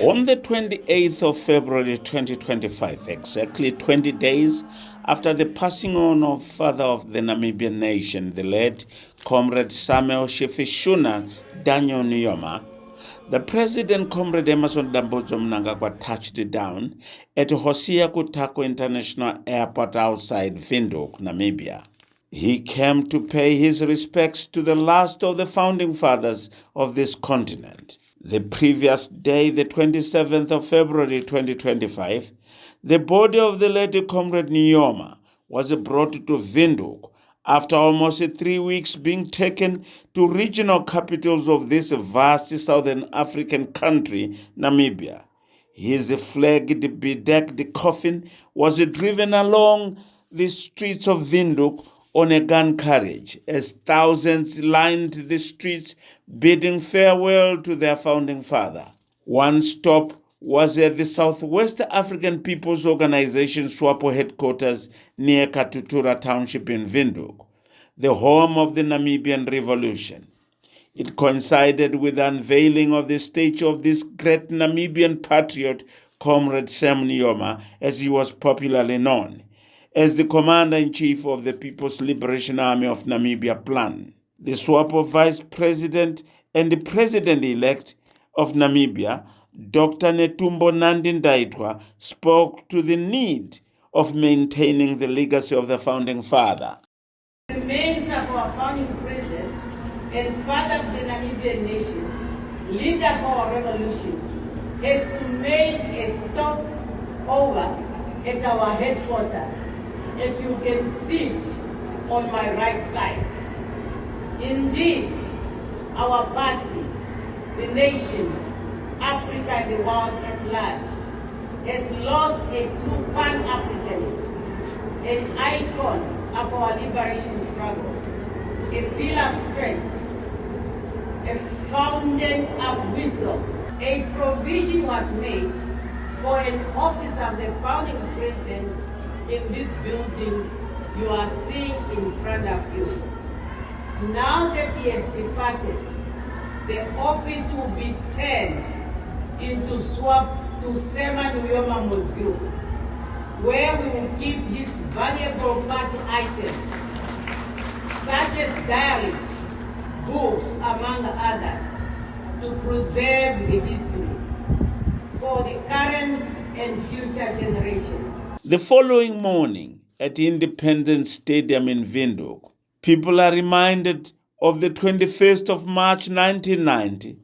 On the 28th of February 2025, exactly 20 days after the passing on of father of the Namibian nation, the late Comrade Samuel Shifishuna Daniel Nujoma, the President, Comrade Emmerson Mnangagwa, touched down at Hosea Kutako International Airport outside Windhoek, Namibia. He came to pay his respects to the last of the founding fathers of this continent. The previous day, the 27th of February 2025, the body of the late Comrade Nujoma was brought to Windhoek after almost 3 weeks being taken to regional capitals of this vast southern African country, Namibia. His flag-bedecked coffin was driven along the streets of Windhoek on a gun carriage as thousands lined the streets bidding farewell to their founding father. One stop was at the Southwest African People's Organization SWAPO headquarters near Katutura Township in Windhoek, the home of the Namibian Revolution. It coincided with the unveiling of the statue of this great Namibian patriot, Comrade Sam Nujoma, as he was popularly known, as the Commander-in-Chief of the People's Liberation Army of Namibia plan. The SWAPO Vice President and the President-elect of Namibia, Dr. Netumbo Nandi-Ndaitwah, spoke to the need of maintaining the legacy of the founding father. The remains of our founding president and father of the Namibian nation, leader of our revolution, has to make a stop over at our headquarters, as you can see it on my right side. Indeed, our party, the nation, Africa and the world at large, has lost a true Pan-Africanist, an icon of our liberation struggle, a pillar of strength, a fountain of wisdom. A provision was made for an office of the founding president in this building you are seeing in front of you. Now that he has departed, the office will be turned into SWAP to Sam Nujoma Museum, where we will keep his valuable party items, such as diaries, books, among others, to preserve the history for the current and future generation. The following morning at Independence Stadium in Windhoek, people are reminded of the 21st of March 1990,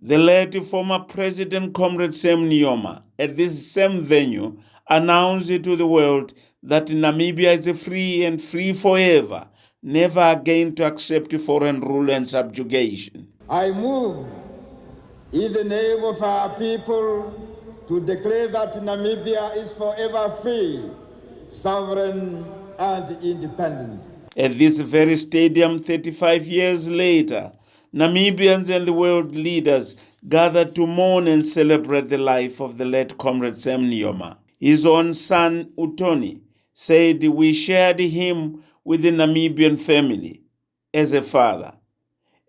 the late former President Comrade Sam Nujoma at this same venue announced to the world that Namibia is free and free forever, never again to accept foreign rule and subjugation. I move in the name of our people to declare that Namibia is forever free, sovereign, and independent. At this very stadium, 35 years later, Namibians and the world leaders gathered to mourn and celebrate the life of the late Comrade Sam Nujoma. His own son, Utoni, said, "We shared him with the Namibian family as a father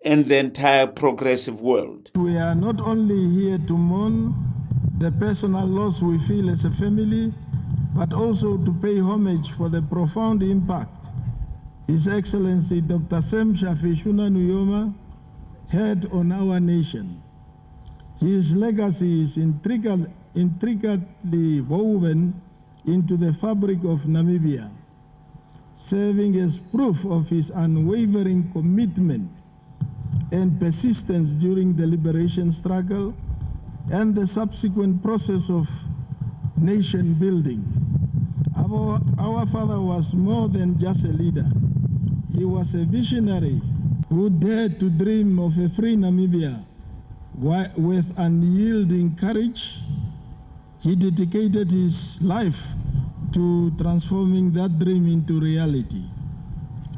and the entire progressive world." We are not only here to mourn the personal loss we feel as a family, but also to pay homage for the profound impact His Excellency Dr. Sam Shafishuna Nujoma had on our nation. His legacy is intricately woven into the fabric of Namibia, serving as proof of his unwavering commitment and persistence during the liberation struggle and the subsequent process of nation building. Our father was more than just a leader. He was a visionary who dared to dream of a free Namibia. With unyielding courage, he dedicated his life to transforming that dream into reality.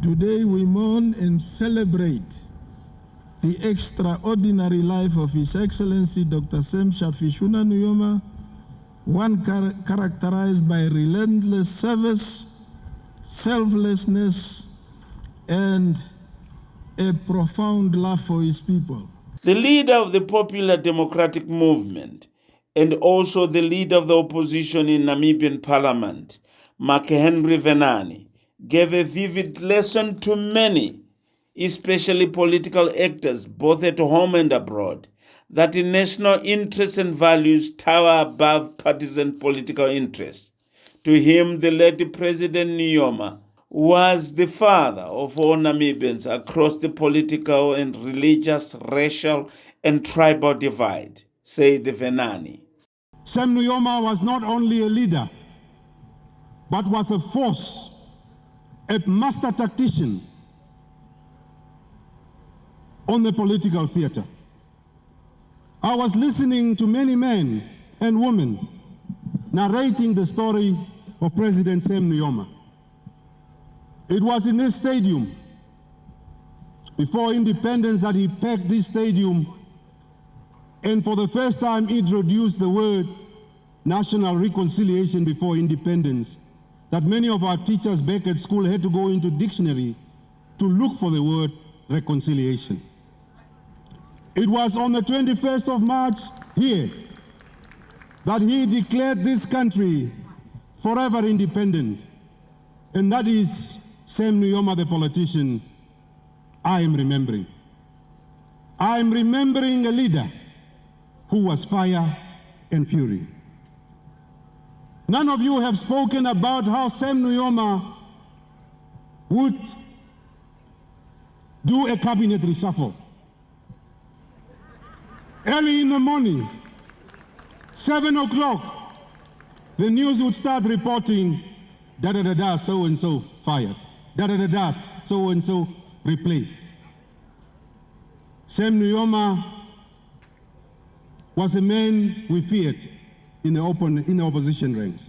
Today we mourn and celebrate the extraordinary life of His Excellency Dr. Sam Shafishuna Nujoma, one characterized by relentless service, selflessness, and a profound love for his people. The leader of the Popular Democratic Movement and also the leader of the opposition in Namibian parliament, Mark Henry Venani, gave a vivid lesson to many, especially political actors, both at home and abroad, that national interests and values tower above partisan political interests. To him, the late President Nujoma was the father of all Namibians across the political and religious, racial, and tribal divide, said Venani. Sam Nujoma was not only a leader, but was a force, a master tactician on the political theater. I was listening to many men and women narrating the story of President Sam Nujoma. It was in this stadium, before independence, that he packed this stadium and for the first time introduced the word national reconciliation before independence, that many of our teachers back at school had to go into dictionary to look for the word reconciliation. It was on the 21st of March here that he declared this country forever independent. And that is Sam Nujoma, the politician, I am remembering. I am remembering a leader who was fire and fury. None of you have spoken about how Sam Nujoma would do a cabinet reshuffle. Early in the morning, 7 o'clock, the news would start reporting, da-da-da-da, so-and-so fired. Da-da-da-da, so-and-so replaced. Sam Nujoma was a man we feared in the opposition ranks,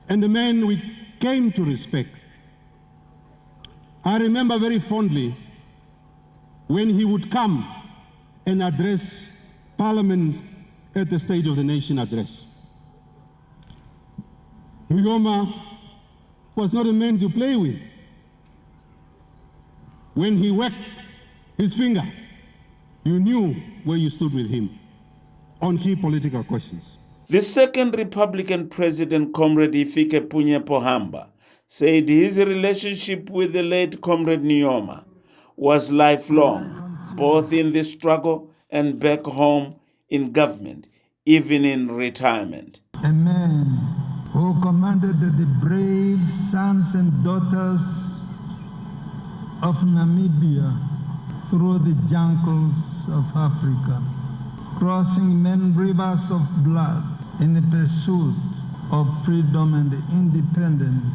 and a man we came to respect. I remember very fondly when he would come and address Parliament at the State of the Nation address. Nujoma was not a man to play with. When he whacked his finger, you knew where you stood with him on key political questions. The second Republican president, Comrade Hifikepunye Pohamba, said his relationship with the late Comrade Nujoma was lifelong, both in the struggle and back home in government, even in retirement. A man who commanded the brave sons and daughters of Namibia through the jungles of Africa, crossing many rivers of blood in the pursuit of freedom and independence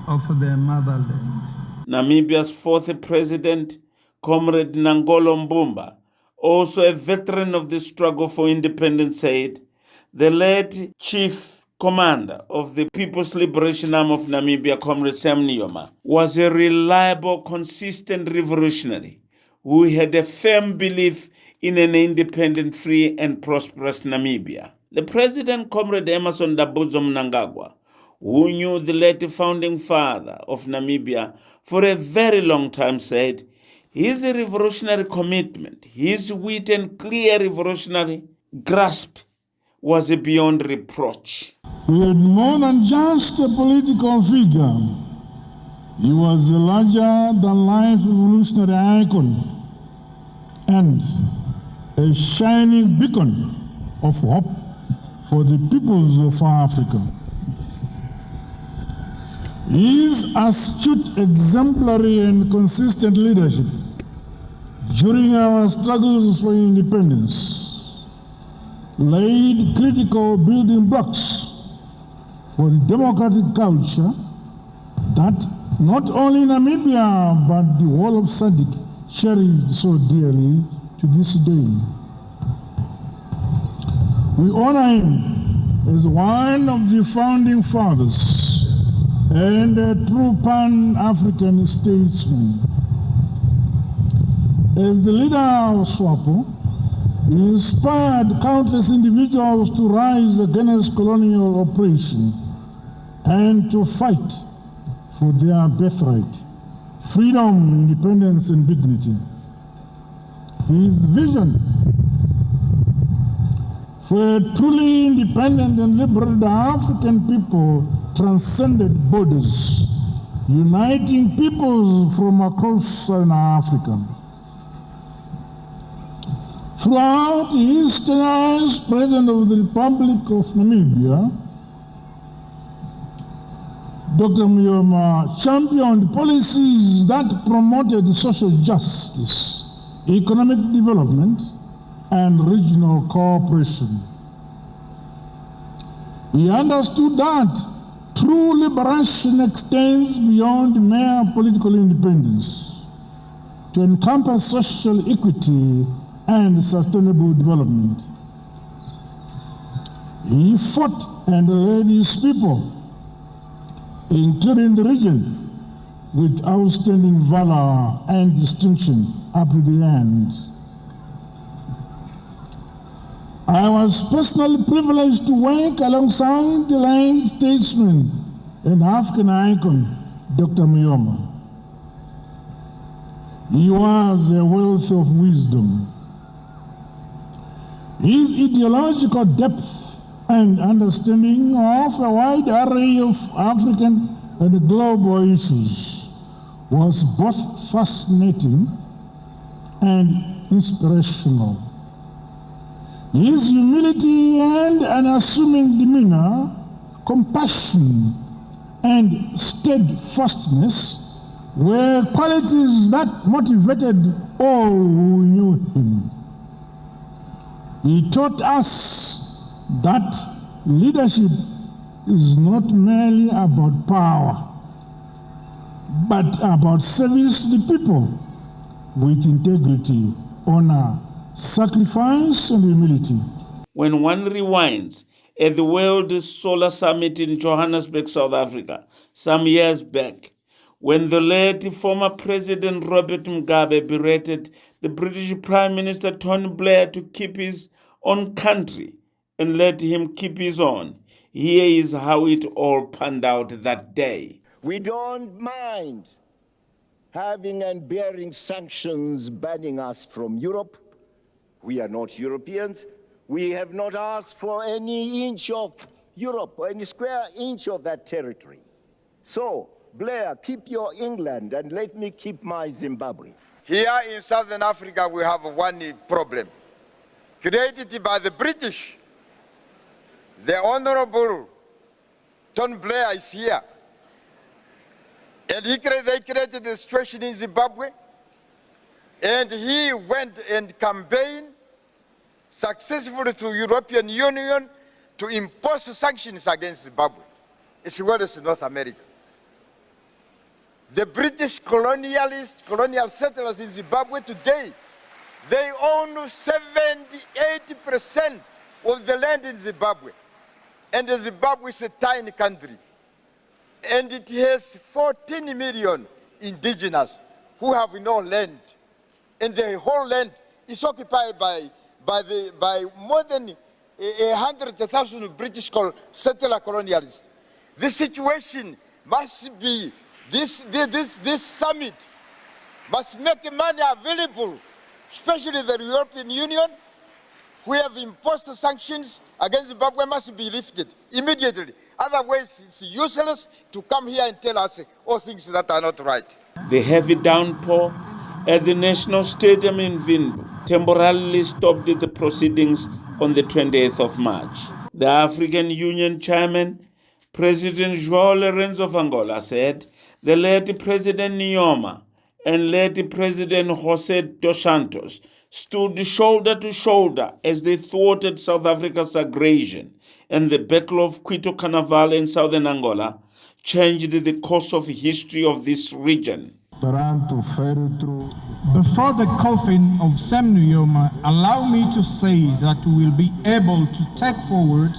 of their motherland. Namibia's fourth president, Comrade Nangolo Mbumba, also a veteran of the struggle for independence, said the late chief commander of the People's Liberation Army of Namibia, Comrade Sam Nujoma, was a reliable, consistent revolutionary who had a firm belief in an independent, free, and prosperous Namibia. The president, Comrade Emmerson Mnangagwa, who knew the late founding father of Namibia for a very long time, said his revolutionary commitment, his wit and clear revolutionary grasp was beyond reproach. He had more than just a political figure. He was a larger-than-life revolutionary icon and a shining beacon of hope for the peoples of Africa. His astute, exemplary, and consistent leadership during our struggles for independence laid critical building blocks for the democratic culture that not only Namibia but the whole of SADC cherished so dearly to this day. We honor him as one of the founding fathers and a true Pan-African statesman. As the leader of SWAPO, he inspired countless individuals to rise against colonial oppression and to fight for their birthright, freedom, independence, and dignity. His vision For a truly independent and liberal, the African people transcended borders, uniting peoples from across Southern Africa. Throughout his tenure as President of the Republic of Namibia, Dr. Nujoma championed policies that promoted social justice, economic development, and regional cooperation. He understood that true liberation extends beyond mere political independence to encompass social equity and sustainable development. He fought and led his people, including the region, with outstanding valor and distinction up to the end. I was personally privileged to work alongside the late statesman and African icon, Dr. Nujoma. He was a wealth of wisdom. His ideological depth and understanding of a wide array of African and global issues was both fascinating and inspirational. His humility and unassuming demeanor, compassion and steadfastness were qualities that motivated all who knew him. He taught us that leadership is not merely about power, but about service to the people with integrity, honor, sacrifice, and humility. When one rewinds at the World Solar Summit in Johannesburg, South Africa, some years back, when the late former President Robert Mugabe berated the British Prime Minister Tony Blair to keep his own country and let him keep his own, here is how it all panned out that day. We don't mind having and bearing sanctions banning us from Europe. We are not Europeans. We have not asked for any inch of Europe or any square inch of that territory. So, Blair, keep your England and let me keep my Zimbabwe. Here in Southern Africa, we have one problem created by the British. The Honorable Tony Blair is here. And they created a situation in Zimbabwe. And he went and campaigned successfully to European Union to impose sanctions against Zimbabwe, as well as North America. The British colonial settlers in Zimbabwe today, they own 70–80% of the land in Zimbabwe. And Zimbabwe is a tiny country. And it has 14 million indigenous who have no land. And the whole land is occupied by more than 100,000 British settler colonialists. This situation must be, this summit must make money available, especially the European Union, who have imposed sanctions against Zimbabwe, must be lifted immediately. Otherwise, it's useless to come here and tell us all things that are not right. The heavy downpour at the National Stadium in Windhoek temporarily stopped the proceedings on the 28th of March. The African Union chairman, President João Lourenço of Angola, said the late President Nujoma and late President José dos Santos stood shoulder to shoulder as they thwarted South Africa's aggression, and the Battle of Quito Carnival in southern Angola changed the course of history of this region. Before the coffin of Sam Nujoma, allow me to say that we will be able to take forward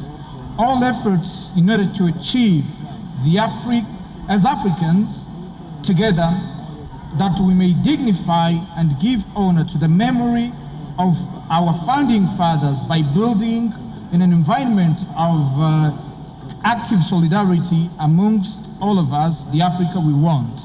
all efforts in order to achieve as Africans together, that we may dignify and give honor to the memory of our founding fathers by building in an environment of active solidarity amongst all of us, the Africa we want.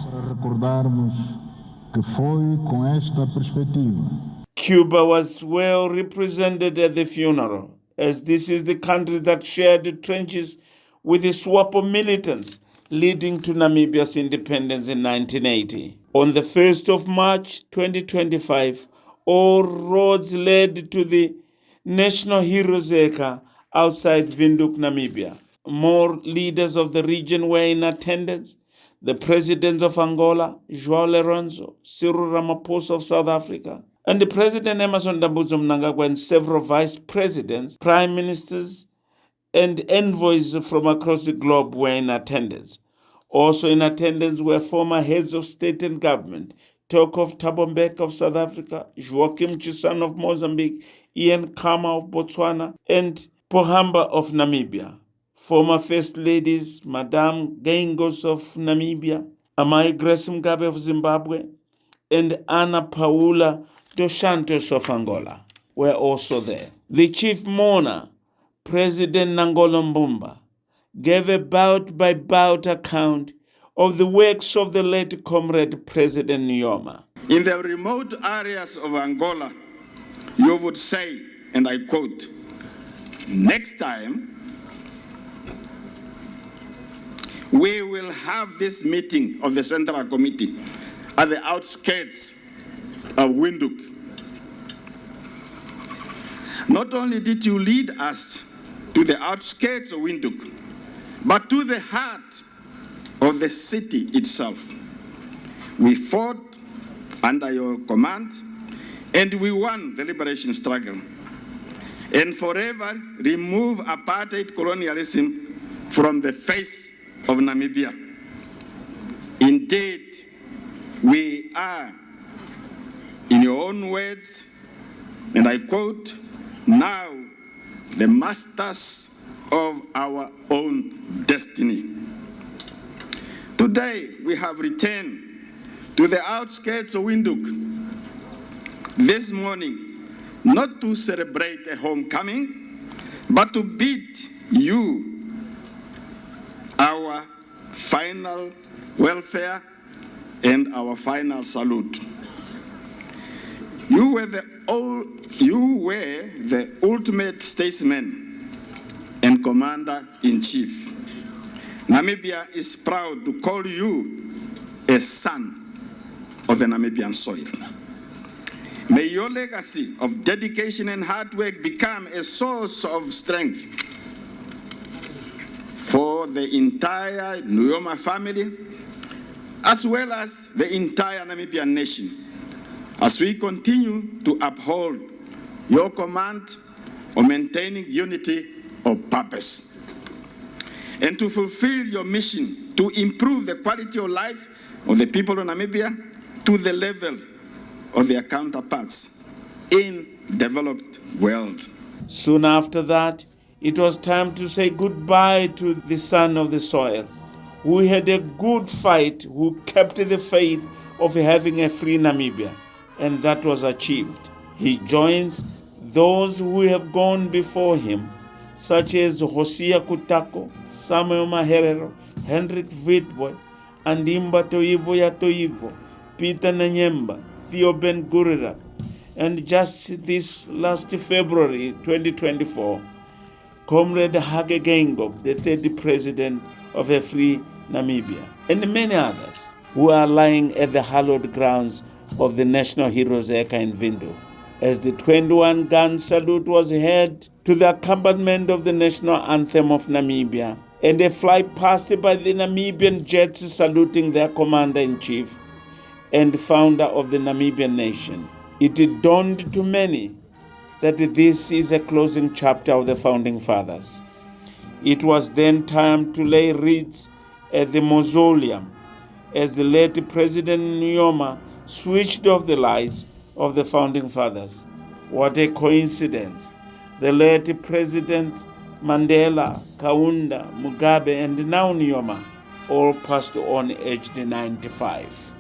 Cuba was well represented at the funeral, as this is the country that shared the trenches with the SWAPO militants, leading to Namibia's independence in 1980. On the 1st of March 2025, all roads led to the National Heroes Acre outside Windhoek, Namibia. More leaders of the region were in attendance. The presidents of Angola, João Lourenço, Cyril Ramaphosa of South Africa, and the President Emmerson Mnangagwa and several vice presidents, prime ministers, and envoys from across the globe were in attendance. Also in attendance were former heads of state and government, Tokov Thabo Mbeki of South Africa, Joaquim Chissano of Mozambique, Ian Khama of Botswana, and Pohamba of Namibia. Former First Ladies, Madame Gengos of Namibia, Amai Grace Mugabe of Zimbabwe, and Ana Paula dos Santos of Angola were also there. The chief mourner, President Nangolo Mbumba, gave a bout-by-bout account of the works of the late comrade President Nujoma. In the remote areas of Angola, you would say, and I quote, "Next time, we will have this meeting of the Central Committee at the outskirts of Windhoek." Not only did you lead us to the outskirts of Windhoek, but to the heart of the city itself. We fought under your command, and we won the liberation struggle, and forever remove apartheid colonialism from the face of Namibia. Indeed, we are, in your own words, and I quote, "now the masters of our own destiny." Today, we have returned to the outskirts of Windhoek this morning, not to celebrate a homecoming, but to bid you our final welfare and our final salute. You were the ultimate statesman and commander-in-chief. Namibia is proud to call you a son of the Namibian soil. May your legacy of dedication and hard work become a source of strength for the entire Nujoma family, as well as the entire Namibian nation, as we continue to uphold your command of maintaining unity of purpose, and to fulfill your mission to improve the quality of life of the people of Namibia to the level of their counterparts in developed world. Soon after that, it was time to say goodbye to the son of the soil, who had a good fight, who kept the faith of having a free Namibia, and that was achieved. He joins those who have gone before him, such as Hosea Kutako, Samuel Maherero, Hendrik Witbooi, Andimba Toivo ya Toivo, Peter Nanyemba, Theo Ben Gurira, and just this last February 2024, Comrade Hage Geingob, the third president of a free Namibia, and many others who are lying at the hallowed grounds of the National Heroes Acre in Windhoek. As the 21-gun salute was heard to the accompaniment of the national anthem of Namibia, and a flight passed by the Namibian jets saluting their commander-in-chief and founder of the Namibian nation, it dawned to many that this is a closing chapter of the Founding Fathers. It was then time to lay wreaths at the mausoleum as the late President Nujoma switched off the lights of the Founding Fathers. What a coincidence. The late President Mandela, Kaunda, Mugabe, and now Nujoma all passed on aged 95.